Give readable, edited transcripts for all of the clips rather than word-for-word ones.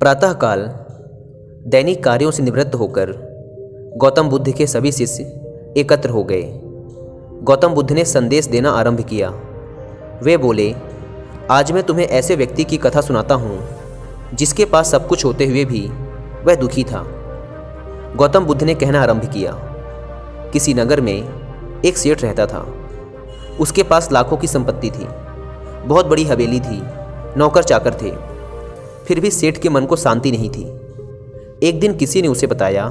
प्रातःकाल दैनिक कार्यों से निवृत्त होकर गौतम बुद्ध के सभी शिष्य एकत्र हो गए। गौतम बुद्ध ने संदेश देना आरंभ किया। वे बोले, आज मैं तुम्हें ऐसे व्यक्ति की कथा सुनाता हूँ जिसके पास सब कुछ होते हुए भी वह दुखी था। गौतम बुद्ध ने कहना आरंभ किया। किसी नगर में एक सेठ रहता था। उसके पास लाखों की संपत्ति थी, बहुत बड़ी हवेली थी, नौकर चाकर थे। फिर भी सेठ के मन को शांति नहीं थी। एक दिन किसी ने उसे बताया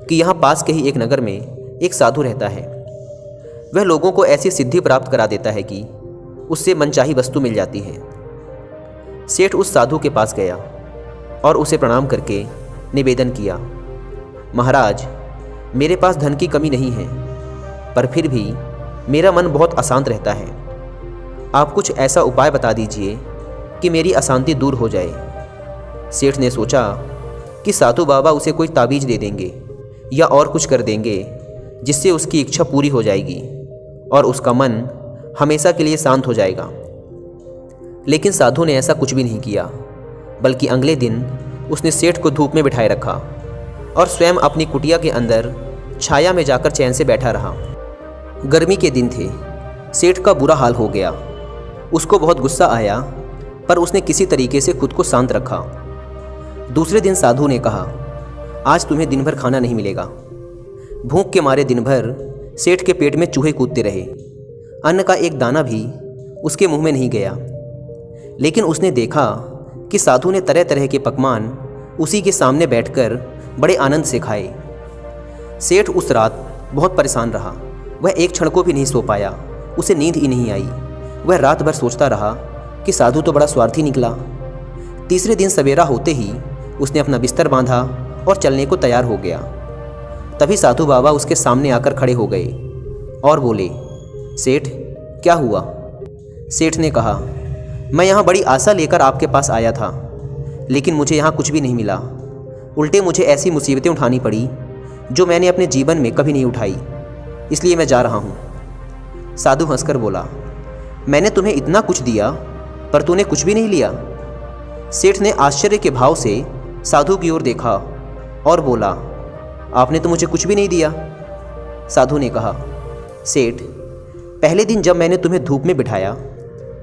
कि यहाँ पास के ही एक नगर में एक साधु रहता है। वह लोगों को ऐसी सिद्धि प्राप्त करा देता है कि उससे मनचाही वस्तु मिल जाती है। सेठ उस साधु के पास गया और उसे प्रणाम करके निवेदन किया, महाराज, मेरे पास धन की कमी नहीं है, पर फिर भी मेरा मन बहुत अशांत रहता है। आप कुछ ऐसा उपाय बता दीजिए कि मेरी अशांति दूर हो जाए। सेठ ने सोचा कि साधु बाबा उसे कोई ताबीज दे देंगे या और कुछ कर देंगे जिससे उसकी इच्छा पूरी हो जाएगी और उसका मन हमेशा के लिए शांत हो जाएगा। लेकिन साधु ने ऐसा कुछ भी नहीं किया, बल्कि अगले दिन उसने सेठ को धूप में बिठाए रखा और स्वयं अपनी कुटिया के अंदर छाया में जाकर चैन से बैठा रहा। गर्मी के दिन थे। सेठ का बुरा हाल हो गया। उसको बहुत गुस्सा आया, पर उसने किसी तरीके से खुद को शांत रखा। दूसरे दिन साधु ने कहा, आज तुम्हें दिन भर खाना नहीं मिलेगा। भूख के मारे दिन भर सेठ के पेट में चूहे कूदते रहे। अन्न का एक दाना भी उसके मुंह में नहीं गया। लेकिन उसने देखा कि साधु ने तरह तरह के पकवान उसी के सामने बैठकर बड़े आनंद से खाए। सेठ उस रात बहुत परेशान रहा। वह एक क्षण को भी नहीं सो पाया। उसे नींद ही नहीं आई। वह रात भर सोचता रहा कि साधु तो बड़ा स्वार्थी निकला। तीसरे दिन सवेरा होते ही उसने अपना बिस्तर बांधा और चलने को तैयार हो गया। तभी साधु बाबा उसके सामने आकर खड़े हो गए और बोले, सेठ, क्या हुआ? सेठ ने कहा, मैं यहाँ बड़ी आशा लेकर आपके पास आया था, लेकिन मुझे यहाँ कुछ भी नहीं मिला। उल्टे मुझे ऐसी मुसीबतें उठानी पड़ी जो मैंने अपने जीवन में कभी नहीं उठाई, इसलिए मैं जा रहा हूँ। साधु हंसकर बोला, मैंने तुम्हें इतना कुछ दिया पर तूने कुछ भी नहीं लिया। सेठ ने आश्चर्य के भाव से साधु की ओर देखा और बोला, आपने तो मुझे कुछ भी नहीं दिया। साधु ने कहा, सेठ, पहले दिन जब मैंने तुम्हें धूप में बिठाया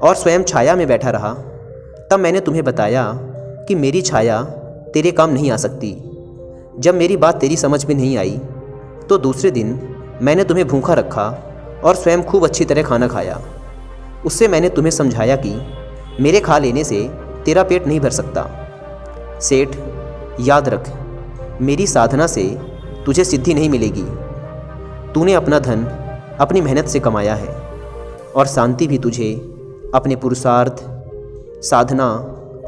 और स्वयं छाया में बैठा रहा, तब मैंने तुम्हें बताया कि मेरी छाया तेरे काम नहीं आ सकती। जब मेरी बात तेरी समझ में नहीं आई तो दूसरे दिन मैंने तुम्हें भूखा रखा और स्वयं खूब अच्छी तरह खाना खाया। उससे मैंने तुम्हें समझाया कि मेरे खा लेने से तेरा पेट नहीं भर सकता। सेठ, याद रख, मेरी साधना से तुझे सिद्धि नहीं मिलेगी। तूने अपना धन अपनी मेहनत से कमाया है और शांति भी तुझे अपने पुरुषार्थ, साधना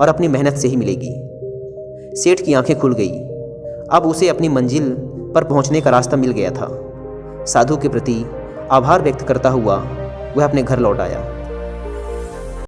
और अपनी मेहनत से ही मिलेगी। सेठ की आंखें खुल गई। अब उसे अपनी मंजिल पर पहुंचने का रास्ता मिल गया था। साधु के प्रति आभार व्यक्त करता हुआ वह अपने घर लौट आया।